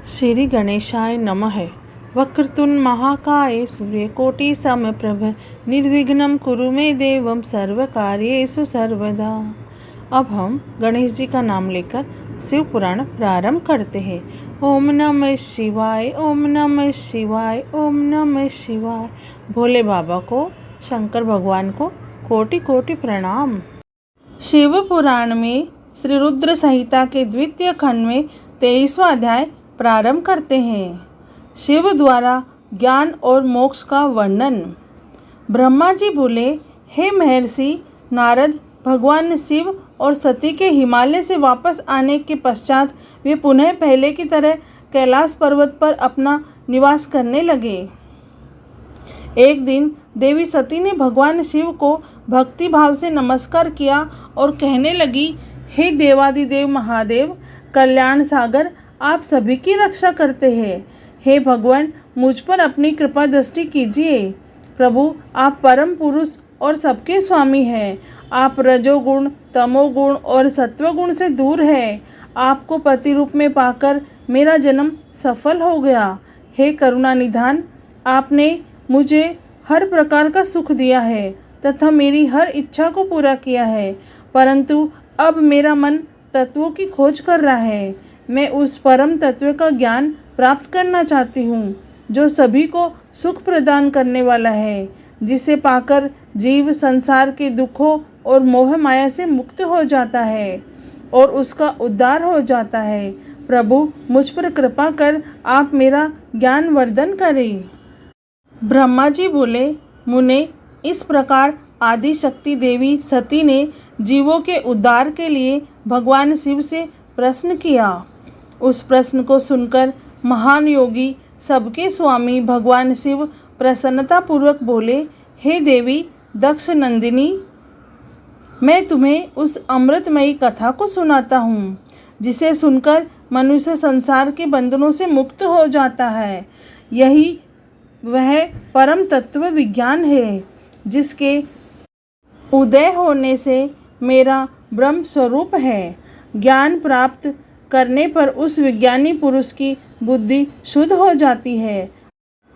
श्री गणेशाय नमः। वक्रतुंड महाकाय सूर्यकोटि समप्रभ निर्विघ्नं कुरु मे देवं सर्वकार्येषु सर्वदा। अब हम गणेश जी का नाम लेकर शिव पुराण प्रारंभ करते हैं। ओम नमः शिवाय, ओम नमः शिवाय, ओम नमः शिवाय। भोले बाबा को, शंकर भगवान को कोटि कोटि प्रणाम। शिव पुराण में श्री रुद्र संहिता के द्वितीय खंड में 23वां अध्याय प्रारंभ करते हैं। शिव द्वारा ज्ञान और मोक्ष का वर्णन। ब्रह्मा जी बोले, हे महर्षि नारद, भगवान शिव और सती के हिमालय से वापस आने के पश्चात वे पुनः पहले की तरह कैलाश पर्वत पर अपना निवास करने लगे। एक दिन देवी सती ने भगवान शिव को भक्ति भाव से नमस्कार किया और कहने लगी, हे देवादिदेव महादेव, कल्याण सागर, आप सभी की रक्षा करते हैं। हे भगवान, मुझ पर अपनी कृपा दृष्टि कीजिए। प्रभु, आप परम पुरुष और सबके स्वामी हैं। आप रजोगुण, तमोगुण और सत्वगुण से दूर हैं। आपको पति रूप में पाकर मेरा जन्म सफल हो गया। हे करुणा निधान, आपने मुझे हर प्रकार का सुख दिया है तथा मेरी हर इच्छा को पूरा किया है, परंतु अब मेरा मन तत्वों की खोज कर रहा है। मैं उस परम तत्व का ज्ञान प्राप्त करना चाहती हूँ जो सभी को सुख प्रदान करने वाला है, जिसे पाकर जीव संसार के दुखों और मोह माया से मुक्त हो जाता है और उसका उद्धार हो जाता है। प्रभु, मुझ पर कृपा कर आप मेरा ज्ञान वर्धन करें। ब्रह्मा जी बोले, मुने, इस प्रकार आदि शक्ति देवी सती ने जीवों के उद्धार के लिए भगवान शिव से प्रश्न किया। उस प्रश्न को सुनकर महान योगी, सबके स्वामी भगवान शिव प्रसन्नतापूर्वक बोले, हे देवी दक्ष नंदिनी, मैं तुम्हें उस अमृतमयी कथा को सुनाता हूँ जिसे सुनकर मनुष्य संसार के बंधनों से मुक्त हो जाता है। यही वह परम तत्व विज्ञान है जिसके उदय होने से मेरा ब्रह्म स्वरूप है। ज्ञान प्राप्त करने पर उस विज्ञानी पुरुष की बुद्धि शुद्ध हो जाती है।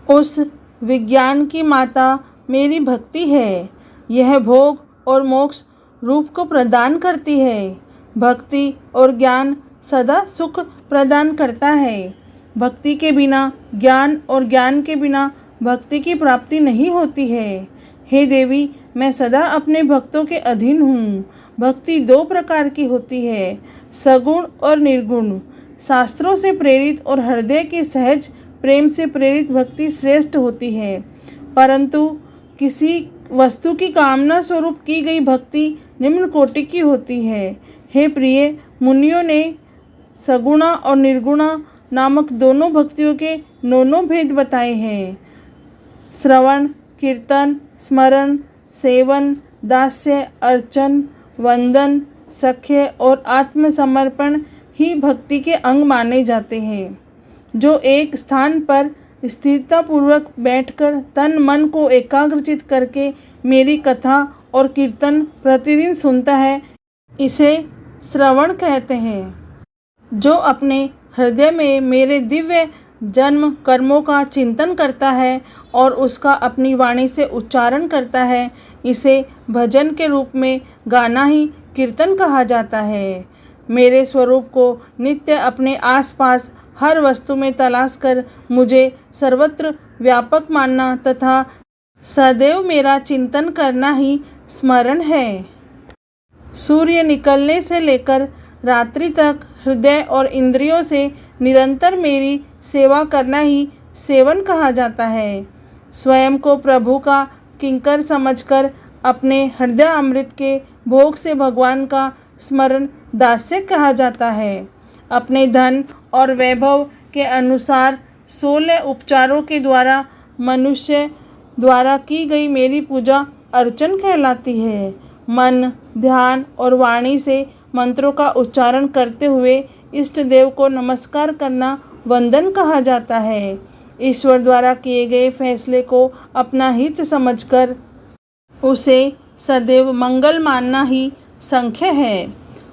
उस विज्ञान की माता मेरी भक्ति है। यह भोग और मोक्ष रूप को प्रदान करती है। भक्ति और ज्ञान सदा सुख प्रदान करता है। भक्ति के बिना ज्ञान और ज्ञान के बिना भक्ति की प्राप्ति नहीं होती है। हे देवी, मैं सदा अपने भक्तों के अधीन हूँ। भक्ति दो प्रकार की होती है, सगुण और निर्गुण। शास्त्रों से प्रेरित और हृदय के सहज प्रेम से प्रेरित भक्ति श्रेष्ठ होती है, परंतु किसी वस्तु की कामना स्वरूप की गई भक्ति निम्न कोटि की होती है। हे प्रिय, मुनियों ने सगुणा और निर्गुणा नामक दोनों भक्तियों के नौ भेद बताए हैं। श्रवण, कीर्तन, स्मरण, सेवन, दास्य, अर्चन, वंदन, सख्य और आत्मसमर्पण ही भक्ति के अंग माने जाते हैं। जो एक स्थान पर स्थिरतापूर्वक बैठकर तन मन को एकाग्रचित करके मेरी कथा और कीर्तन प्रतिदिन सुनता है, इसे श्रवण कहते हैं। जो अपने हृदय में मेरे दिव्य जन्म कर्मों का चिंतन करता है और उसका अपनी वाणी से उच्चारण करता है, इसे भजन के रूप में गाना ही कीर्तन कहा जाता है। मेरे स्वरूप को नित्य अपने आसपास हर वस्तु में तलाश कर मुझे सर्वत्र व्यापक मानना तथा सदैव मेरा चिंतन करना ही स्मरण है। सूर्य निकलने से लेकर रात्रि तक हृदय और इंद्रियों से निरंतर मेरी सेवा करना ही सेवन कहा जाता है। स्वयं को प्रभु का किंकर समझकर अपने हृदय अमृत के भोग से भगवान का स्मरण दास्य कहा जाता है। अपने धन और वैभव के अनुसार 16 उपचारों के द्वारा मनुष्य द्वारा की गई मेरी पूजा अर्चन कहलाती है। मन, ध्यान और वाणी से मंत्रों का उच्चारण करते हुए इष्ट देव को नमस्कार करना वंदन कहा जाता है। ईश्वर द्वारा किए गए फैसले को अपना हित समझकर उसे सदैव मंगल मानना ही संख्य है।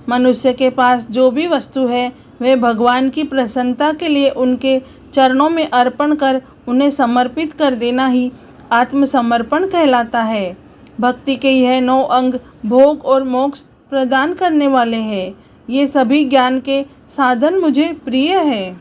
मनुष्य के पास जो भी वस्तु है वे भगवान की प्रसन्नता के लिए उनके चरणों में अर्पण कर उन्हें समर्पित कर देना ही आत्मसमर्पण कहलाता है। भक्ति के यह 9 अंग भोग और मोक्ष प्रदान करने वाले हैं। ये सभी ज्ञान के साधन मुझे प्रिय है।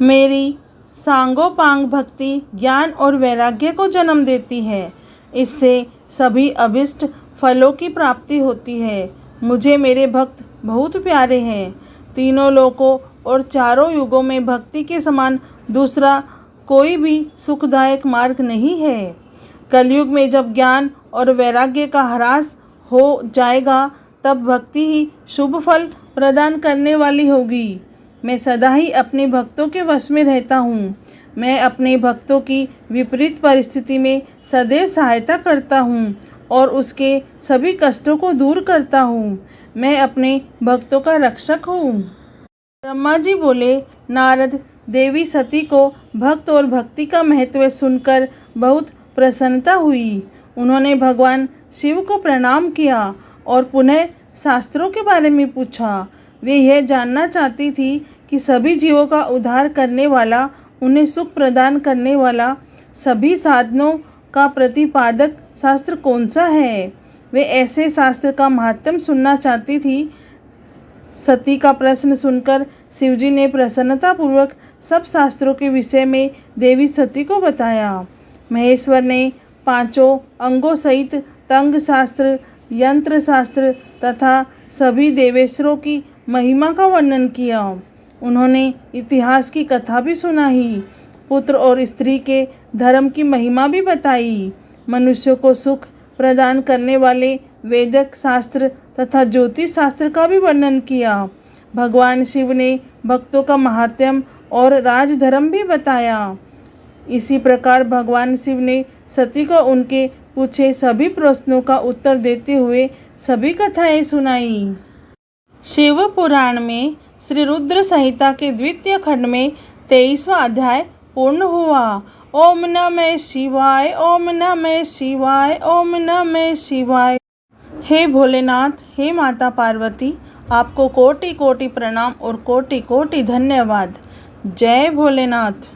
मेरी सांगोपांग भक्ति ज्ञान और वैराग्य को जन्म देती है। इससे सभी अभिष्ट फलों की प्राप्ति होती है। मुझे मेरे भक्त बहुत प्यारे हैं। तीनों लोकों और चारों युगों में भक्ति के समान दूसरा कोई भी सुखदायक मार्ग नहीं है। कलयुग में जब ज्ञान और वैराग्य का ह्रास हो जाएगा तब भक्ति ही शुभ फल प्रदान करने वाली होगी। मैं सदा ही अपने भक्तों के वश में रहता हूँ। मैं अपने भक्तों की विपरीत परिस्थिति में सदैव सहायता करता हूँ और उसके सभी कष्टों को दूर करता हूँ। मैं अपने भक्तों का रक्षक हूँ। ब्रह्मा जी बोले, नारद देवी सती को भक्त और भक्ति का महत्व सुनकर बहुत प्रसन्नता हुई। उन्होंने भगवान शिव को प्रणाम किया और पुनः शास्त्रों के बारे में पूछा। वे यह जानना चाहती थी कि सभी जीवों का उद्धार करने वाला, उन्हें सुख प्रदान करने वाला, सभी साधनों का प्रतिपादक शास्त्र कौन सा है। वे ऐसे शास्त्र का महात्म्य सुनना चाहती थी। सती का प्रश्न सुनकर शिवजी ने प्रसन्नतापूर्वक सब शास्त्रों के विषय में देवी सती को बताया। महेश्वर ने 5 अंगों सहित तंग शास्त्र, यंत्र शास्त्र तथा सभी देवेश्वरों की महिमा का वर्णन किया। उन्होंने इतिहास की कथा भी सुनाई, पुत्र और स्त्री के धर्म की महिमा भी बताई, मनुष्यों को सुख प्रदान करने वाले वेदक शास्त्र तथा ज्योतिष शास्त्र का भी वर्णन किया। भगवान शिव ने भक्तों का महात्म्य और राजधर्म भी बताया। इसी प्रकार भगवान शिव ने सती को उनके पूछे सभी प्रश्नों का उत्तर देते हुए सभी कथाएं सुनाई। शिव पुराण में श्री रुद्र संहिता के द्वितीय खंड में 23वां अध्याय पूर्ण हुआ। ओम नमः शिवाय, ओम नमः शिवाय, ओम नमः शिवाय। हे भोलेनाथ, हे माता पार्वती, आपको कोटि कोटि प्रणाम और कोटि कोटि धन्यवाद। जय भोलेनाथ।